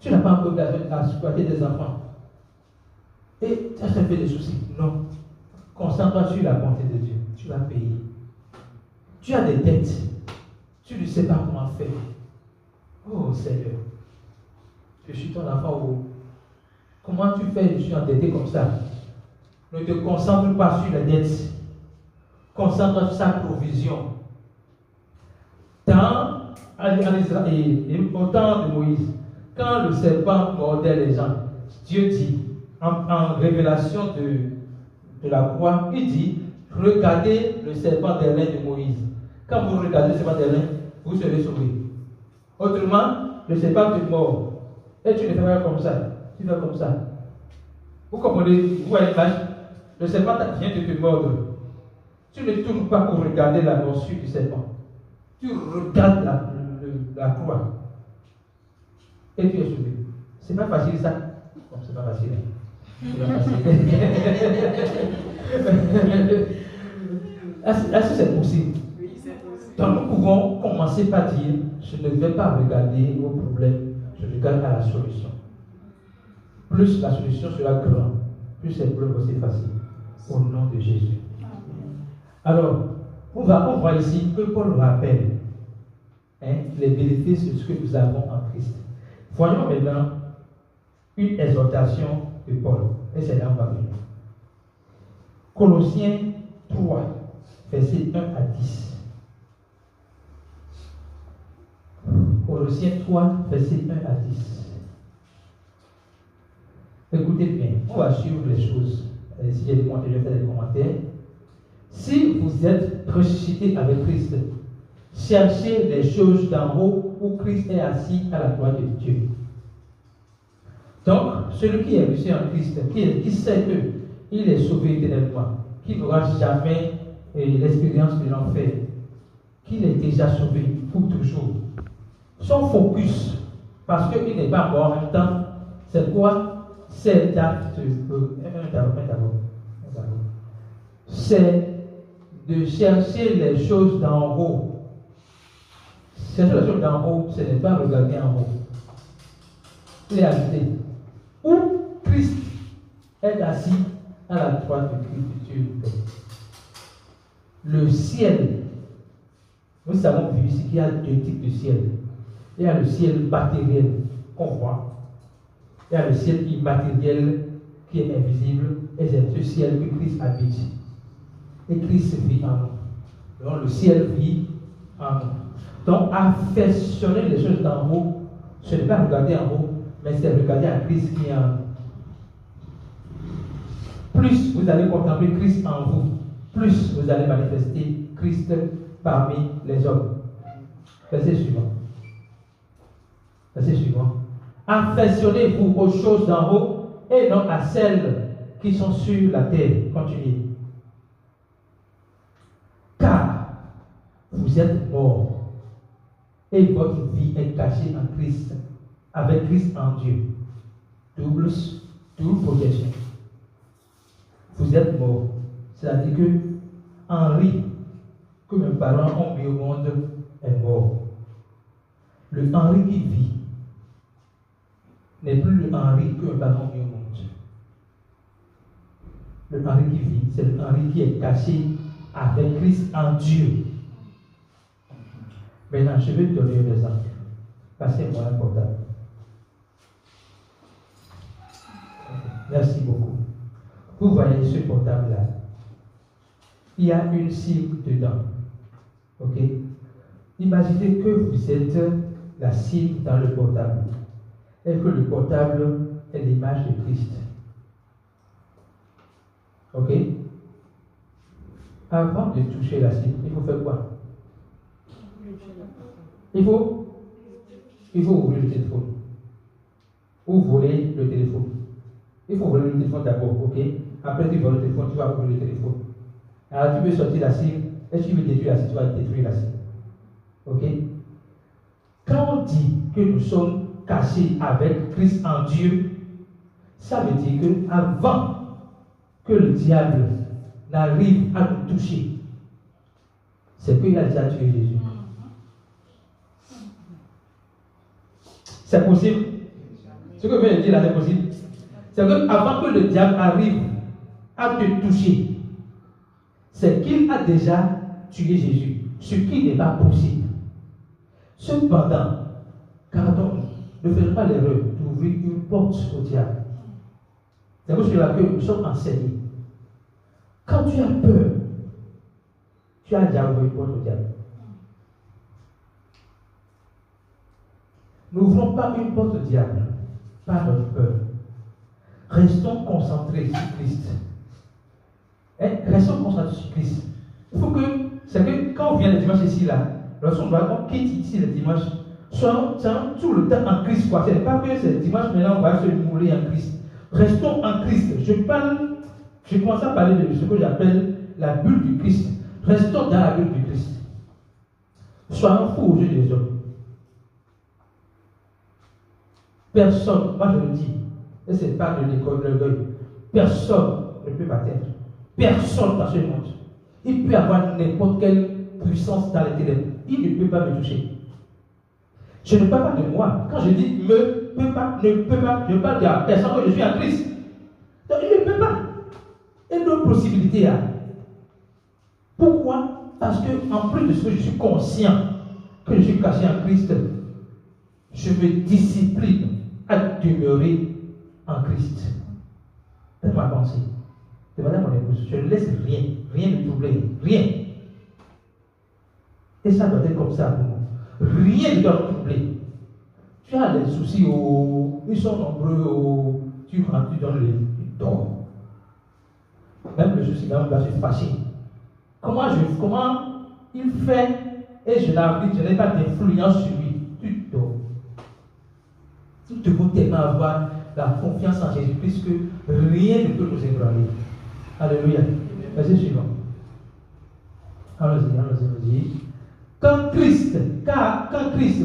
Tu n'as pas encore à exploiter des enfants. Et ça fait des soucis. Non. Concentre-toi sur la bonté de Dieu. Tu vas payer. Tu as des dettes. Tu ne sais pas comment faire. Oh Seigneur. Je suis ton enfant. Comment tu fais? Je suis endetté comme ça. Ne te concentre pas sur les dettes. Concentre sur sa provision. Au temps de Moïse, quand le serpent mordait les gens, Dieu dit, en révélation de la croix, il dit, regardez le serpent d'airain de Moïse. Quand vous regardez le serpent d'airain, vous serez sauvés. Autrement, le serpent te mord. Et tu ne fais pas comme ça. Tu fais comme ça. Vous comprenez? Vous voyez l'image? Le serpent vient de te mordre. Tu ne tournes pas pour regarder la morsure du serpent. Tu regardes la croix. Et tu es sauvé. C'est pas facile ça. Bon, c'est pas facile. C'est pas facile. Est-ce que c'est possible? Oui, c'est possible. Donc nous pouvons commencer par dire, je ne vais pas regarder vos problèmes, je regarde à la solution. Plus la solution sera grande, plus c'est plus aussi facile. Au nom de Jésus. Alors, on voit ici que Paul rappelle les bénéfices de ce que nous avons en Christ. Voyons maintenant une exhortation de Paul. Et c'est là où on va venir. Colossiens 3, versets 1 à 10. Colossiens 3, versets 1 à 10. Écoutez bien, on va suivre les choses. Si j'ai des commentaires, je vais faire des commentaires. Si vous êtes ressuscité avec Christ, cherchez les choses d'en haut où Christ est assis à la droite de Dieu. Donc, celui qui est ressuscité en Christ, qui sait qu'il est sauvé éternellement, qui n'aura jamais l'expérience de l'enfer, qu'il est déjà sauvé pour toujours. Son focus, parce qu'il n'est pas mort en même temps, c'est quoi? C'est c'est de chercher les choses d'en haut. Chercher les choses d'en haut, ce n'est pas regarder en haut. Il est ajouté. Où Christ est assis à la droite de Dieu. Le ciel. Nous avons vu ici qu'il y a deux types de ciel. Il y a le ciel matériel qu'on voit. Il y a le ciel immatériel qui est invisible. Et c'est ce ciel que Christ habite. Et Christ vit en nous. Donc le ciel vit en nous. Donc affectionner les choses d'en haut, ce n'est pas regarder en haut, mais c'est regarder à Christ qui est en nous. Plus vous allez contempler Christ en vous, plus vous allez manifester Christ parmi les hommes. Verset suivant. Verset suivant. Affectionnez-vous aux choses d'en haut et non à celles qui sont sur la terre. Continuez. Car vous êtes morts et votre vie est cachée en Christ, avec Christ en Dieu. Double protection. Vous êtes morts. C'est-à-dire que Henri, que mes parents ont mis au monde, est mort. Le Henri qui vit n'est plus le Henri que mes parents ont mis au monde. Le Henri qui vit, c'est le Henri qui est caché avec Christ en Dieu. Maintenant, je vais te donner un exemple. Passez-moi un portable. Merci beaucoup. Vous voyez ce portable-là. Il y a une cible dedans. Ok? Imaginez que vous êtes la cible dans le portable. Et que le portable est l'image de Christ. Ok? Avant de toucher la cible, il faut faire quoi? Il faut ouvrir le téléphone. Ou voler le téléphone. Il faut voler le téléphone d'abord, ok? Après tu voles le téléphone, tu vas ouvrir le téléphone. Alors tu veux sortir la cible, et tu veux détruire la cible, tu vas détruire la cible. Ok? Quand on dit que nous sommes cachés avec Christ en Dieu, ça veut dire que avant que le diable n'arrive à nous toucher, c'est qu'il a déjà tué Jésus. C'est possible. Ce que je viens de dire là, c'est possible. C'est que avant que le diable arrive à te toucher, c'est qu'il a déjà tué Jésus, ce qui n'est pas possible. Cependant, pardon, ne faites pas l'erreur d'ouvrir une porte au diable. C'est pour cela que nous sommes enseignés. Quand tu as peur, tu as déjà ouvert une porte au diable. N'ouvrons pas une porte au diable par notre peur. Restons concentrés sur Christ. Restons concentrés sur Christ. Il faut que, c'est que quand on vient le dimanche ici, là, lorsqu'on quitte ici le dimanche, soyons tout le temps en Christ. Ce n'est pas que c'est le dimanche, maintenant on va se mouler en Christ. Restons en Christ. Je commence à parler de ce que j'appelle la bulle du Christ. Restons dans la bulle du Christ. Soyons fous aux yeux des hommes. Personne, moi je le dis, et ce n'est pas de l'école de l'orgueil, personne ne peut m'atteindre. Personne dans ce monde. Il peut avoir n'importe quelle puissance dans les ténèbres. Il ne peut pas me toucher. Je ne parle pas de moi. Quand je dis ne peut pas, je parle de la personne que je suis en Christ. Donc il ne peut pas. Il y a d'autres possibilités là. Pourquoi? Parce que en plus de ce que je suis conscient que je suis caché en Christ, je me discipline à demeurer en Christ. C'est ma pensée. C'est madame mon épouse. Je ne laisse rien me troubler, rien. Et ça doit être comme ça pour moi. Rien ne doit me troubler. Tu as les soucis, ils sont nombreux, tu rentres, tu donnes les dors. Même le souci, là, je suis fâché. Comment il fait et je n'ai pas d'influence sur lui. Tu dors. Nous devons tellement avoir la confiance en Jésus-Christ que rien ne peut nous ébranler. Alléluia. Verset suivant. Allons-y. Quand Christ,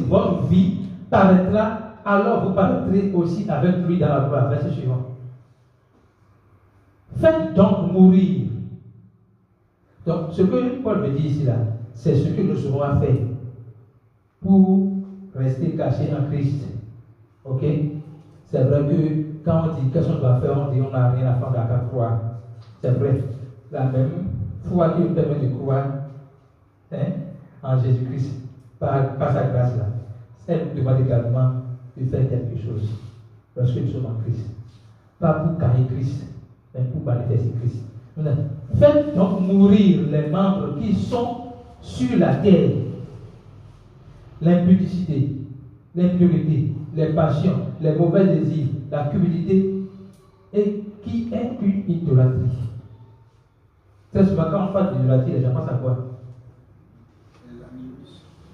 votre vie, paraîtra, alors vous paraîtrez aussi avec lui dans la gloire. Verset suivant. Faites donc mourir. Donc, ce que Paul veut dire ici, là, c'est ce que nous serons à faire pour rester cachés en Christ. Ok? C'est vrai que quand on dit qu'est-ce qu'on doit faire, on dit on n'a rien à faire, on n'a qu'à croire. C'est vrai. La même foi qui nous permet de croire en Jésus-Christ, par sa grâce-là, elle nous demande également de faire quelque chose lorsque nous sommes en Christ. Pas pour carrer Christ, mais pour manifester Christ. Faites donc mourir les membres qui sont sur la terre. L'impudicité, l'impurité, les passions, les mauvais désirs, la cupidité, et qui est une idolâtrie. Très souvent, quand on parle d'idolâtrie, les gens pensent à quoi?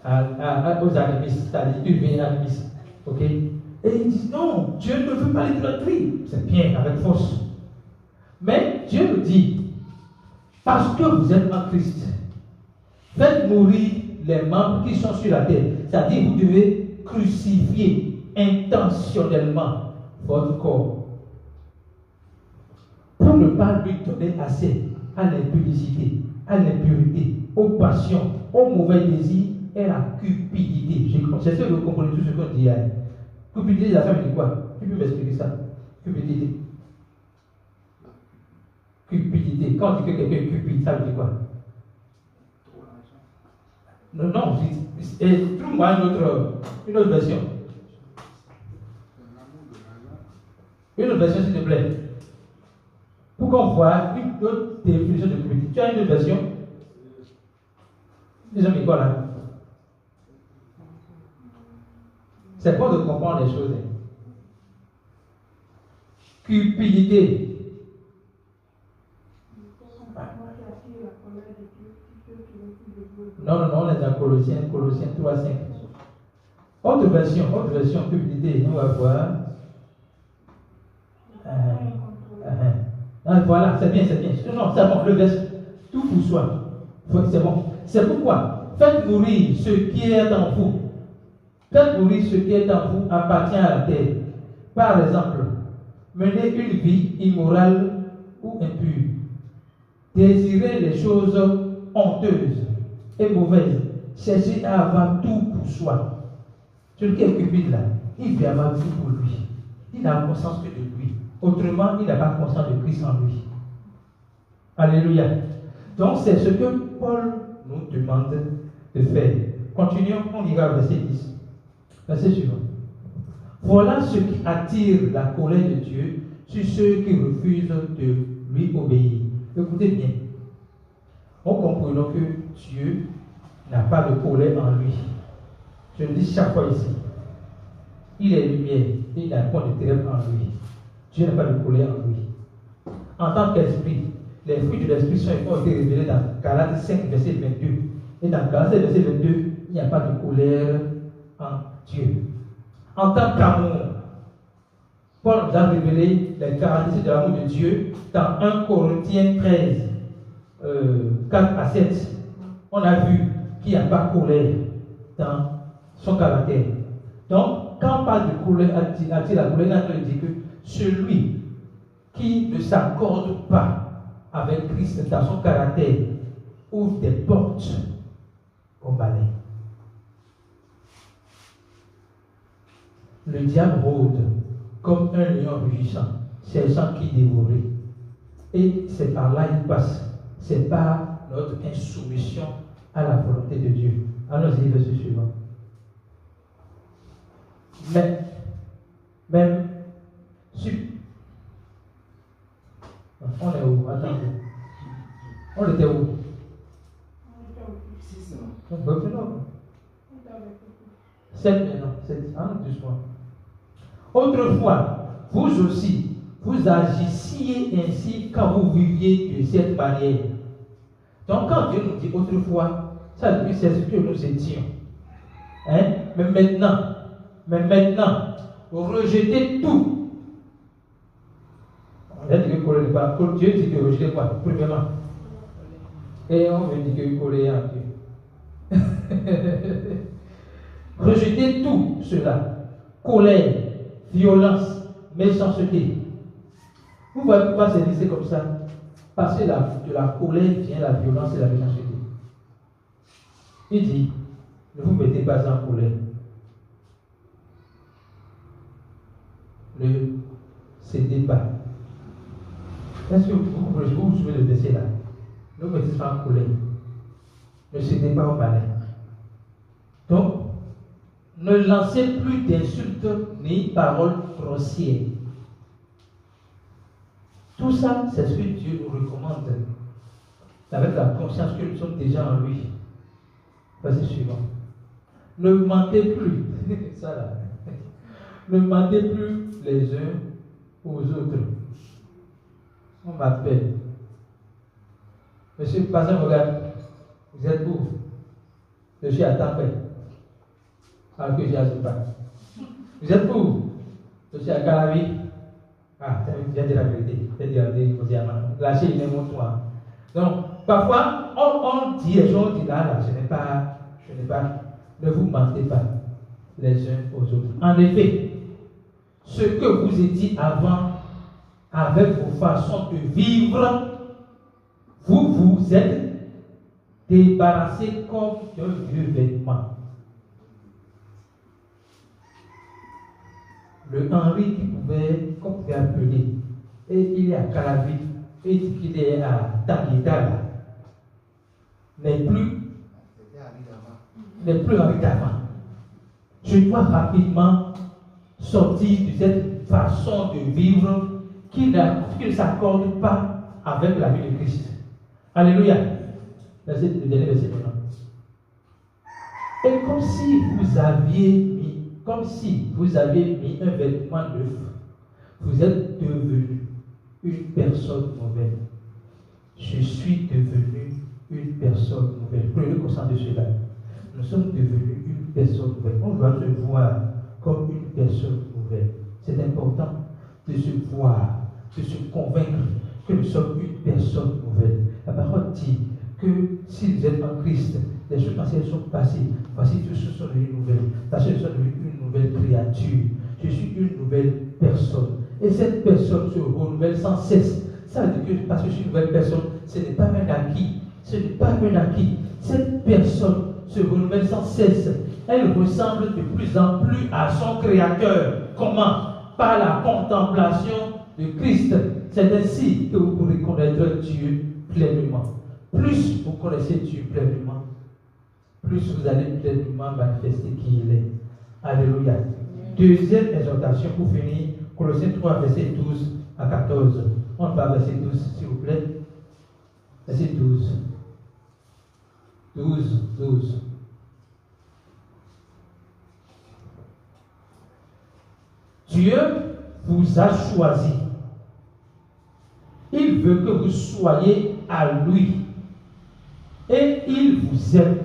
Aux animistes, c'est-à-dire tu deviens animiste. Ok? Et ils disent non, Dieu ne veut pas l'idolâtrie. C'est bien, avec force. Mais Dieu nous dit, parce que vous êtes en Christ, faites mourir les membres qui sont sur la terre. C'est-à-dire vous devez crucifier intentionnellement votre corps pour ne pas lui donner accès à l'impudicité, à l'impurité, aux passions, aux mauvais désirs et à la cupidité. J'espère que vous comprenez tout ce qu'on dit là. Cupidité, ça veut dire quoi? Tu peux m'expliquer ça? Cupidité. Cupidité. Quand on dit que quelqu'un est cupide, ça veut dire quoi? Non, trouve-moi une autre version. Une autre version, s'il te plaît. Pour qu'on voit une autre définition de cupidité. Tu as une autre version? Les amis, quoi là? C'est bon de comprendre les choses. Cupidité. Non, on est dans Colossiens 3, 5. Autre version que vous dites, on va voir. Voilà, c'est bien. Non, c'est bon, le verset. Tout pour soi. C'est bon. C'est pourquoi, faites mourir ce qui est en vous. Faites mourir ce qui est en vous appartient à la terre. Par exemple, menez une vie immorale ou impure. Désirez les choses honteuses et mauvaises. Cherchez à avoir tout pour soi. Celui qui est cupide là, il veut avoir tout pour lui. Il n'a conscience que de lui. Autrement, il n'a pas conscience de Christ en lui. Alléluia. Donc, c'est ce que Paul nous demande de faire. Continuons, on ira au verset 10. Verset suivant. Voilà ce qui attire la colère de Dieu sur ceux qui refusent de lui obéir. Écoutez bien. On comprend donc que Dieu n'a pas de colère en lui. Je le dis chaque fois ici. Il est lumière, il n'a pas de ténèbres en lui. Dieu n'a pas de colère en lui. En tant qu'esprit, les fruits de l'esprit ont été révélés dans Galates 5, verset 22. Et dans Galates verset 22, il n'y a pas de colère en Dieu. En tant qu'amour, Paul nous a révélé les caractéristiques de l'amour de Dieu dans 1 Corinthiens 13, 4 à 7. On a vu qu'il n'y a pas de colère dans son caractère. Donc, quand on parle de colère, attire la colère, on dit que celui qui ne s'accorde pas avec Christ dans son caractère ouvre des portes au balai. Le diable rôde comme un lion rugissant, cherchant qui dévorer. Et c'est par là qu'il passe. C'est par notre insoumission à la volonté de Dieu. Allons-y, verset suivant. Mais, même, on est où? Attends. On était où? On peut plus non. 7 maintenant. 7. Ah, doucement. Autrefois, vous aussi, vous agissiez ainsi quand vous viviez de cette manière. Donc, quand Dieu nous dit autrefois, ça veut dire c'est ce que nous étions. Hein? Mais maintenant, rejetez tout. On a dit que coller pas. Dieu dit que rejetez quoi? Premièrement. Et on veut dire que coller en Dieu. Rejetez tout cela. Colère, violence, méchanceté. Vous voyez pourquoi c'est listé comme ça? Parce que de la colère vient la violence et la méchanceté. Il dit, ne vous mettez pas en colère. Ne cédez pas. Est-ce que vous souvenez le verset là? Ne vous mettez pas en colère. Ne cédez pas au balai. Donc, ne lancez plus d'insultes ni paroles grossières. Tout ça, c'est ce que Dieu nous recommande avec la conscience que nous sommes déjà en lui. Verset suivant. Ne mentez plus. Ça là. Ne mentez plus les uns aux autres. On m'appelle. Monsieur le pasteur, regarde. Vous êtes où? Je suis à Tapé. Alors que j'ai à Zuba. Vous êtes où? Je suis à Calavi. Ah, j'ai dit la vérité. J'ai dit la vérité. Lâchez une émotion. Donc, parfois, on dit les gens, on dit là, je n'ai pas. Ne vous mentez pas les uns aux autres. En effet, ce que vous étiez avant, avec vos façons de vivre, vous vous êtes débarrassé comme d'un vieux vêtement. Le Henri qu'on pouvait appeler, et il est à Calavi, et qu'il est à Tanguita, n'est plus Henri d'avant. Je dois rapidement sortir de cette façon de vivre qui ne s'accorde pas avec la vie de Christ. Alléluia. Le dernier verset maintenant. Et comme si vous aviez mis un vêtement neuf, vous êtes devenu une personne nouvelle. Je suis devenu une personne nouvelle. Prenez conscience On doit se voir comme une personne nouvelle. C'est important de se voir, de se convaincre que nous sommes une personne nouvelle. La parole dit que si vous êtes en Christ, les choses anciennes sont passées. Voici toutes choses sont devenues nouvelles. Parce que je suis une nouvelle créature. Je suis une nouvelle personne. Et cette personne se renouvelle sans cesse. Ça veut dire que parce que je suis une nouvelle personne, ce n'est pas un acquis. Ce n'est pas un acquis. Cette personne se renouvelle sans cesse. Elle ressemble de plus en plus à son Créateur. Comment? Par la contemplation de Christ. C'est ainsi que vous pourrez connaître Dieu pleinement. Plus vous connaissez Dieu pleinement, plus vous allez pleinement manifester qui il est. Alléluia. Deuxième exhortation pour finir, Colossiens 3, verset 12 à 14. On va verset 12, s'il vous plaît. Verset 12. 12. Dieu vous a choisi. Il veut que vous soyez à lui. Et il vous aime.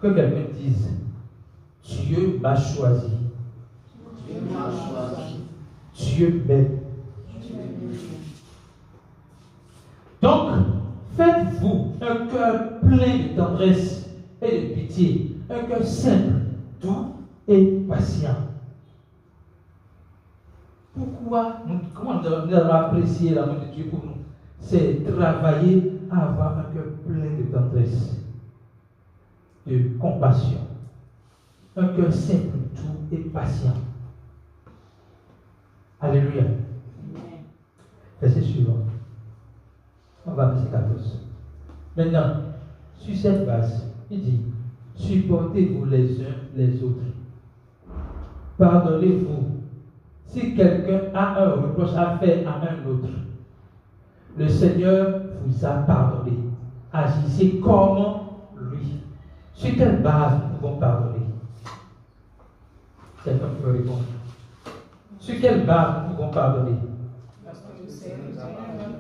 Que quelqu'un dise, Dieu m'a choisi. Dieu m'a choisi. Dieu m'aime. Donc, faites-vous un cœur plein de tendresse et de pitié, un cœur simple, doux et patient. Pourquoi comment nous allons apprécier l'amour de Dieu pour nous? C'est travailler à avoir un cœur plein de tendresse, de compassion, un cœur simple, doux et patient. Alléluia. Verset suivant. On va verset 14. Maintenant, sur cette base, il dit, supportez-vous les uns les autres. Pardonnez-vous. Si quelqu'un a un reproche à faire à un autre, le Seigneur vous a pardonné. Agissez comme lui. Sur quelle base nous pouvons pardonner? Quelqu'un peut répondre. Sur quelle base nous pouvons pardonner?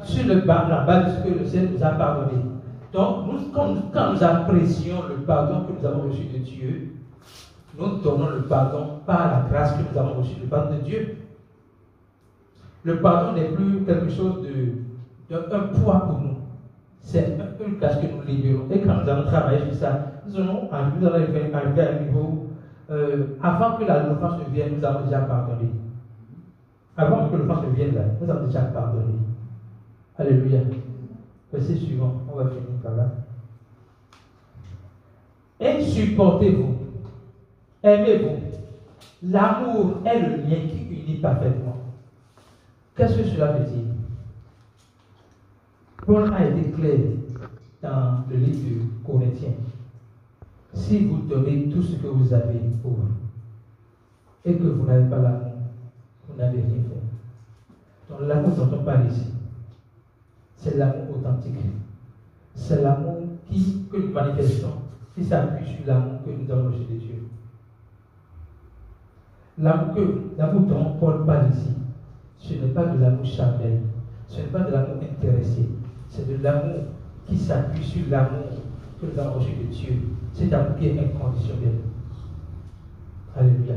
Sur la base de ce que le Seigneur nous a pardonné. Donc, quand nous apprécions le pardon que nous avons reçu de Dieu, nous donnons le pardon par la grâce que nous avons reçue, le pardon de Dieu. Le pardon n'est plus quelque chose d'un poids pour nous. C'est une tâche que nous libérons. Et quand nous allons travailler sur ça, nous allons arriver à un niveau, avant que l'offense ne vienne, nous avons déjà pardonné. Avant que l'offense ne vienne là, nous avons déjà pardonné. Alléluia. Verset suivant, on va finir par là. Et supportez-vous. Aimez-vous. L'amour est le lien qui unit parfaitement. Qu'est-ce que cela veut dire? Paul a été clair dans le livre de Corinthiens. Si vous donnez tout ce que vous avez pour et que vous n'avez pas l'amour, vous n'avez rien fait. Donc l'amour dont on parle ici, c'est l'amour authentique. C'est l'amour que nous manifestons, qui s'appuie sur l'amour que nous avons reçu de Dieu. L'amour dont Paul parle ici, ce n'est pas de l'amour charnel, ce n'est pas de l'amour intéressé, c'est de l'amour qui s'appuie sur l'amour que nous avons reçu de Dieu. C'est l'amour qui est inconditionnel. Alléluia.